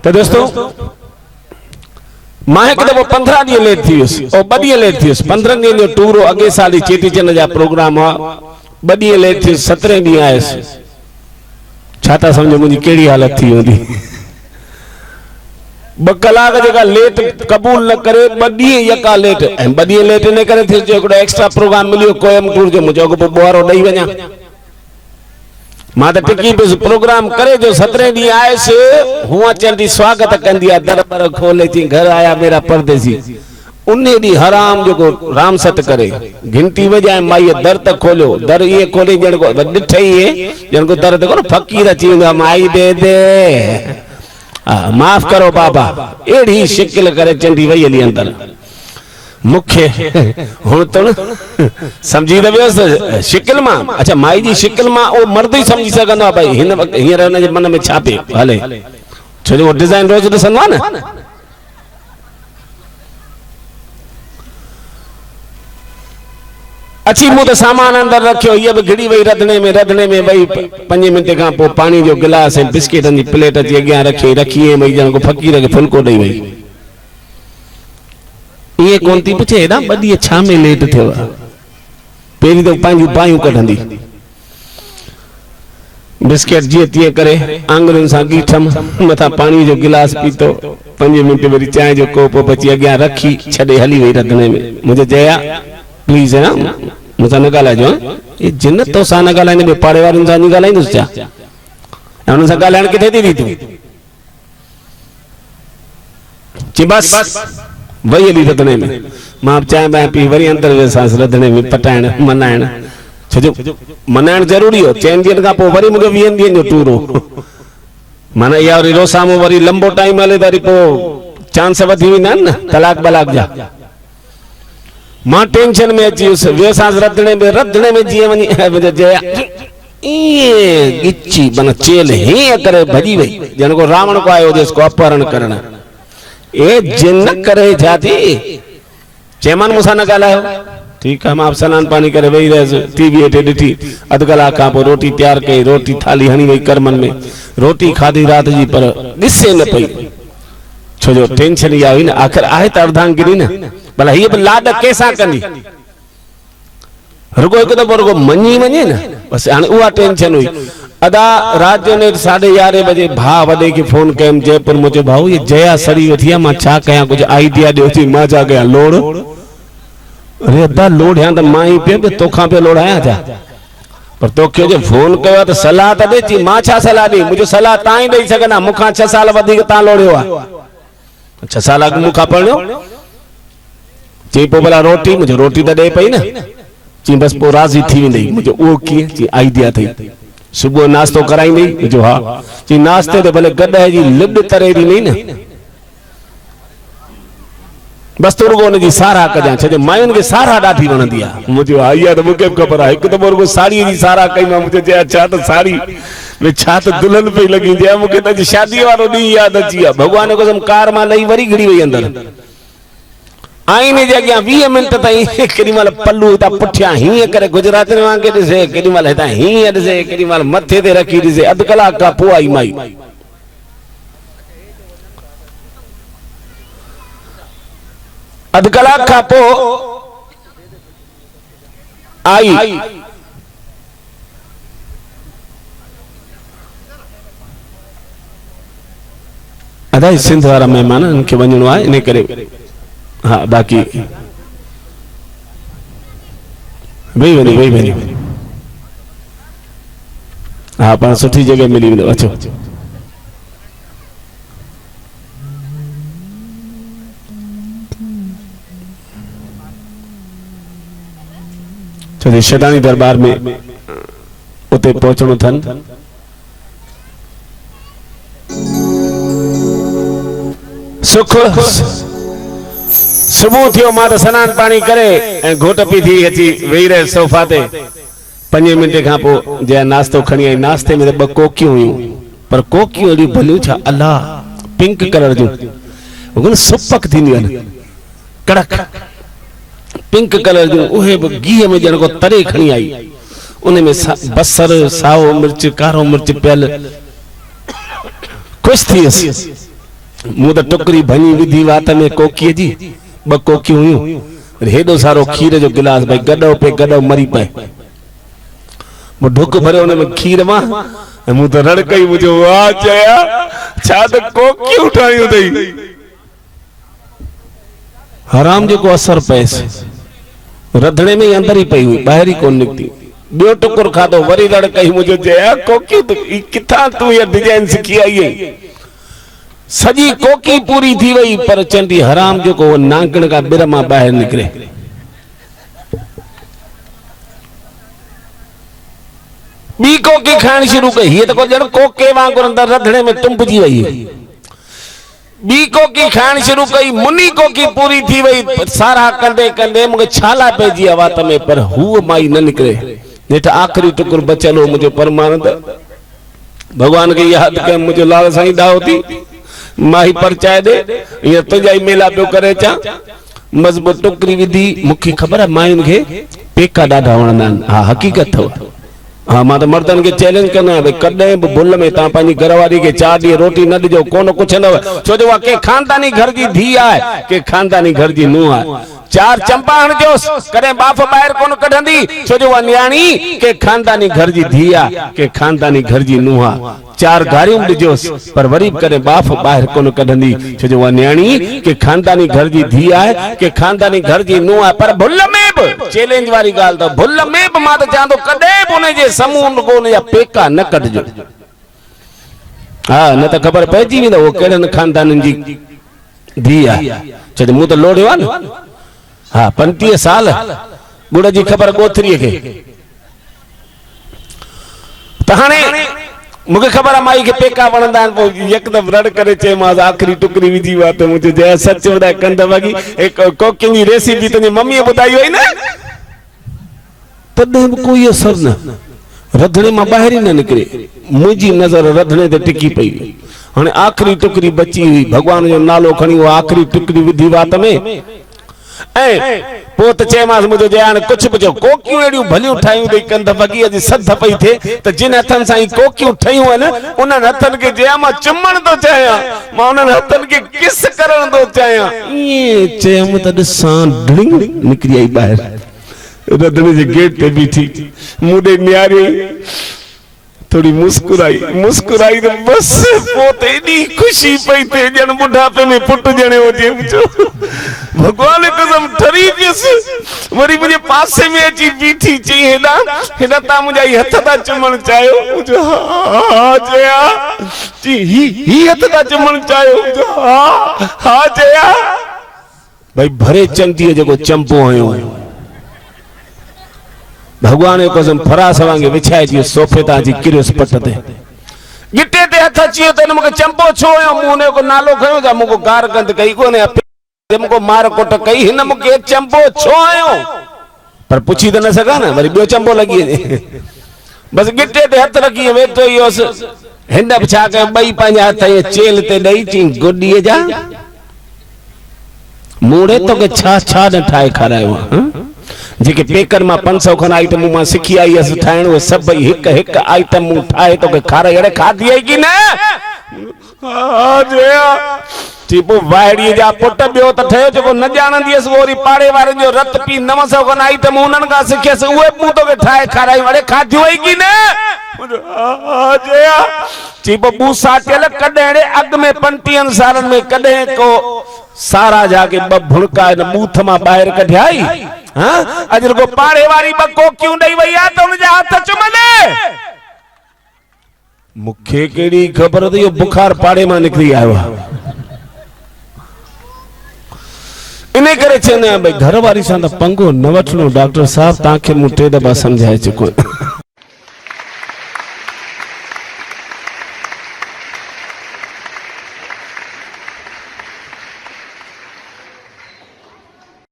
तो दोस्तों मां एक दफ़ो 15 ॾींहं लेट थी वियुसि और 2 ॾींहं लेट थी वियुसि। 15 ॾींहं जो टूर हो, अॻे साल चेटीचंड जा प्रोग्राम हुआ। 2 ॾींहं लेट थी, 17 ॾींहं आयुसि। छा था सम्झो मुंहिंजी कहिड़ी हालत थी हूंदी। 2 कलाक जेका लेट क़बूल न करे, 2 ॾींहं यका लेट। ऐं 2 ॾींहं लेट इन करे थी जो हिकिड़ो एक्स्ट्रा प्रोग्राम मिलियो कोयम्बटूर जो, मुंहिंजो अॻो पोइ ॿुहारो ॾेई वञा। मां त टिकी पियुसि प्रोग्राम करे जो 17 ॾींहं आयुसि। हूअं चवंदी स्वागत कंदी आहे, दर पर खोले थी, घर आया मेरा परदेसी। उन ॾींहुं हराम जेको राम सत करे घंटी वॼाए माई दर त खोलियो, दर इहे खोले ॼण को ॾिठ इहे ॼण को दर ते को फ़क़ीर अची वेंदो आहे, माई दे दे माफ़ करो बाबा। अहिड़ी शिकिल करे चंडी वई हली अंदर। मुखे हुन तो समझी त वियुसि शिकिल मां। अच्छा माई जी शिकिल मां उहो मर्द ई सम्झी सघंदो आहे भई हिन वक़्तु हींअर हुनजे मन में छा पियो हले, छो जो डिज़ाइन रोज़ ॾिसंदो आहे न। अची मूं त सामान अंदर रखियो, हीअ बि घिड़ी वई रंधिणे में वई। 5 मिंट खां पोइ पाणी जो गिलास ऐं बिस्किटनि जी प्लेट अची अॻियां रखी वई, ॼण को फ़क़ीर खे फुल्को ॾेई वई। ये कोन थी पुछे हेॾा 2 ॾींहं छा में लेट थियो आहे। पहिरीं त पंहिंजूं बाहियूं कढंदी, बिस्किट जीअं तीअं करे आंगुरनि सां गीठम, मथां पाणी जो गिलास पीतो। 5 मिंट वरी चांहि जो कोप बची अॻियां रखी छॾे हली वई रंधिणे में। मुंहिंजे जया प्लीज़ है ना मूंसां न ॻाल्हाइजो, ये जिन तोसां न ॻाल्हाईंदे ॿिए पाड़े वारनि सां न ॻाल्हाईंदुसि छा? ऐं हुन सां ॻाल्हाइण किथे थी तूं? चई बस वही हली रंधिणे में। मां चांहि बांहि पी वरी अंदर वियसि रंधिणे में पटाइण मनाइण। छो जो मनाइण ज़रूरी हो। 4 ॾींहंनि खां पोइ वरी मूंखे 20 ॾींहंनि जो टूर हो। माना इहा वरी रोसामो वरी लंबो टाइम हले त वरी पोइ चांस वधी वेंदा आहिनि न तलाक बलाक जा। मां टेंशन में अची वियुसि, वियोसांसि रंधिणे में जीअं वञी मुंहिंजो जया ईअं गिची माना चेल हीअं करे भॼी वई, ॼण को रावण को आयो हुजेसि को अपहरण करणु। ए जिन करे छा थी चेमन मूंसां न ॻाल्हायो। ठीकु आहे, मां सनानु पाणी करे वेही रहियसि, टीवी हेठि ॾिठी। 2 कलाक खां पोइ रोटी तयारु कई, रोटी थाली हणी वई करमनि में, रोटी खाधी राति जी पर ॾिसे न पई। छो जो टेंशन इहा हुई न, आख़िर आहे त अर्धांगिरी न, भला हीअ बि लाॾ कंहिंसां कंदी, रुगो हिकु दफ़ो रुगो मञी वञे न, बसि हाणे उहा टेंशन हुई। अदा रात जो 11:30 बजे भाउ वॾे खे फोन कयमि जयपुर। मुंहिंजो भाऊ ये जया सड़ी वेठी आहे, मां छा कयां, कुझु आइडिया ॾियो। थी मां छा कयां, लोड़। अरे अदा लोड़ियां त मां ई पियो तोखां पियो लोड़ायां छा, पर तोखे जो फोन कयो त सलाह त ॾे। चई मां छा सलाह ॾेई, मुंहिंजो सलाह तव्हां ई ॾेई सघंदा, मूंखां 6 साल वधीक तव्हां लोड़ियो आहे। 6 साल अॻु मूंखां पढ़ियो। चई पोइ भला रोटी, मुंहिंजो रोटी त ॾे पई न। चई बसि पोइ राज़ी थी वेंदी। मुंहिंजो उहो कीअं? चई आइडिया अथई, सुबुह नाश्तो कराईंदी। मुंहिंजो हा। चई नाश्ते ते भले गॾह जी लिड तरे ॾींदी न, बसि तूं रुगो हुनजी साराह कजां। छो जो मायुनि खे साराह ॾाढी वणंदी आहे। मुंहिंजो हा इहा त मूंखे बि ख़बर आहे। हिकु दफ़ो रुगो साड़ीअ जी साराह कई मां, मुंहिंजो चया छा त साड़ी में छा त दुल्हन पई लॻी आहे। मूंखे त शादीअ वारो ॾींहुं यादि अची वियो। भॻवान जो कसम कार मां लही वरी घिड़ी वई अंदरि। आईने जे अॻियां 20 मिंट ताईं केॾी महिल पल्लू हितां पुठियां हीअं करे गुजराती वांगुरु ॾिसे, केॾी महिल हितां हीअं ॾिसे, केॾी महिल मथे ते रखी ॾिसे। 2 कलाक खां पोइ आई माई। अध कलाक खां पोइ आई। अदा सिंध वारा महिमान इनखे वञिणो आहे, इन करे हा बाक़ी वेही वञी हा पाण सुठी जगह मिली वेंदो। अचो छो शैतानी दरबार में उते पहुचणो अथनि। सुख सुबह थियो, मां त सनान पानी करे ऐं घोट पी थी अची वेही रहे सोफा ते। 5 मिंट खां पोइ जंहिं नाश्तो खणी आई। नाश्ते में 2 कोकियूं हुयूं, पर कोकियूं अहिड़ी भलियूं छा अल्लाह, पिंक कलर जूं, सुपक थींदियूं आहिनि, कड़क पिंक कलर जूं। उहे बि घीअ में ॼण को तरे खणी आई। उन में बसर, साओ मिर्च, कारो मिर्च पियल। ख़ुशि थी वियसि। मूं त टुकरी भञी विधी वात में कोकीअ जी 2 कोकियूं हुयूं हेॾो सारो खीर जो गिलास भाई गॾो पे गॾो मरी पए मूं ढुक भरियो हुन में खीर मां मूं त रड़ कई मुंहिंजो वाह चया छा त कोकियूं ठाहियूं अथई हराम जेको असर पएसि रंधिणे में ई अंदर ही पई हुई ॿाहिरि ई कोन निकिती ॿियो टुकुर खाधो वरी रड़ कई मुंहिंजो चया कोकियूं किथां तूं इहा डिजाइन सिखी आई आहीं सॼी कोकी पूरी थी वई पर चंडी हराम जेको नांगण खां ॿिर मां ॿाहिरि निकिरे ॿी कोकी खाइण शुरू कई हीअ त को ॼण कोके वांगुरु अंदरि रंधिणे में टुंबजी वई ॿी कोकी खाइण शुरू कई मुनी कोकी पूरी थी वई सारा कंदे कंदे मूंखे छाला पइजी वात में पर हूअ माई न निकिरे जेठ आख़िरी टुकुर बचियल हो मुंहिंजो परमानंद भॻवान खे यादि कयो मुंहिंजो लाल साईं दाव थी माही परचाए दे हीअं तुंहिंजा ई मेला पियो करे अचां मज़बूत टुकरी विधी मूंखे ख़बर आहे मायुनि खे पेका ॾाढा वणंदा आहिनि हा हक़ीक़त अथव हाँ मां तो मर्दन के चैलेंज करना है भाई कॾहिं भी भुल में ता पंहिंजी घरवारी के 4 ॾींहं रोटी न ॾिजो कोन कुछ न छो जो के खानदानी घर जी धी आहे के खानदानी घर जी नूंहं आहे 4 चंपा हणजोस कॾहिं बाफ़ ॿाहिरि कोन कढंदी छो जो न्याणी के खानदानी घर जी धी आहे के खानदानी घर जी नूंहं आहे 4 गारियूं ॾिजोस पर वरी कॾहिं बाफ़ ॿाहिरि कोन कढंदी छो जो न्याणी के खानदानी घर जी धी आहे के खानदानी घर जी नूंहं आहे पर भुल में भी चैलेंज वारी ॻाल्हि त भुल में भी मां त चवंदो कॾहिं बि उनजे समूह को उनजा पेका न कढजो हा न त ख़बर पइजी वेंदो उहो कहिड़नि खानदाननि जी धी आहे छो मूं त लोड़ियो आहे न हा 35 साल गुड़ जी ख़बर ॻोथरीअ खे त हाणे मूंखे ख़बर आहे माई खे पेका वणंदा आहिनि पोइ यकदमि रड़ करे चयोमांसि आख़िरी टुकड़ी विझी वियो आहे त मुंहिंजो जय सच ॿुधाए कंद वॻी कोकियुनि जी रेसिपी तुंहिंजी मम्मीअ ॿुधाई हुई न तॾहिं बि कोई असर न रंधिणे मां ॿाहिरि ई न निकिरे मुंहिंजी नज़र रंधिणे ते टिकी पई हाणे आख़िरी टुकड़ी बची हुई भॻवान जो नालो खणी उहा आख़िरी टुकड़ी विधी वात में ऐं पोइ त चयोमांसि मुंहिंजो जय हाणे कुझु बि चओ कोकियूं अहिड़ियूं भलियूं ठाहियूं अथई कंध वॻीअ जी सद पई थिए त जिन हथनि सां ई कोकियूं ठहियूं आहिनि उन्हनि हथनि खे जया मां चुमण थो चाहियां मां उन्हनि हथनि खे किस करण थो चाहियां ईअं चयमि त ॾिसां ढिंग निकिरी आई ॿाहिरि रंधिणे जे गेट ते बीठी मूं ॾे निहारी थोड़ी मुस्कुराई तो बस पोते एडी खुशी पई थे जन बुढ़ापे में पुट जने होजे भगवान कसम ठरी पियस वरी मुझे पासे में अची बीठी ची हेदा ता मुझा हथ ता चुमण चायो मुझो हां जया जी ही हथ ता चुमण चायो हां जया भाई भरे चंदी जो चंपो आयो भगवान कसम फरास वांगे विछाए जी सोफे ता जी किरस पट ते गिटे ते हथ अचियो त मुके चंपो छोयो मुने को नालो खयो जा मुको गार गंद कई कोने मुको मार कोट कई हिन मुके चंपो छोयो पर पुछी त न सका ना वरी बियो चंपो लगी बस गिटे ते हथ रखी वेठो योस हिंद छा के बई पंजा हथ ये चेल ते दई ची गोडी जा मूड़े तो के छा छा न ठाए खारायो जेके पेकर में 500 खन आइटम मां सिखी आई अस ठाइण वो सब एक एक आइटम ठाए तो के खारे अड़े खाधी है कि ना हां जया टीपो वाहड़ी जा पुट बियो त ठयो जो न जानंदी अस वरी पाड़े वारे जो रत पी 900 खन आइटम उनन का सिखियस उहे मु तो के ठाए खाराई अड़े खाधी है कि ना हां जया टीपो बूसा तेल कडेड़े अग में 35 सालन में कदे को सारा जाके ब भुणका न बूथ मा बाहर कढाई हां अजर को पाड़े वाली बको क्यों नहीं भैया तो उन जा हाथ चुमले मुखे केड़ी खबर त यो बुखार पाड़े मा निकली आयो इने करे चने भाई घर वाली सा पंगो न वठनो डॉक्टर साहब ताके मु 3 दफा समझाए चुको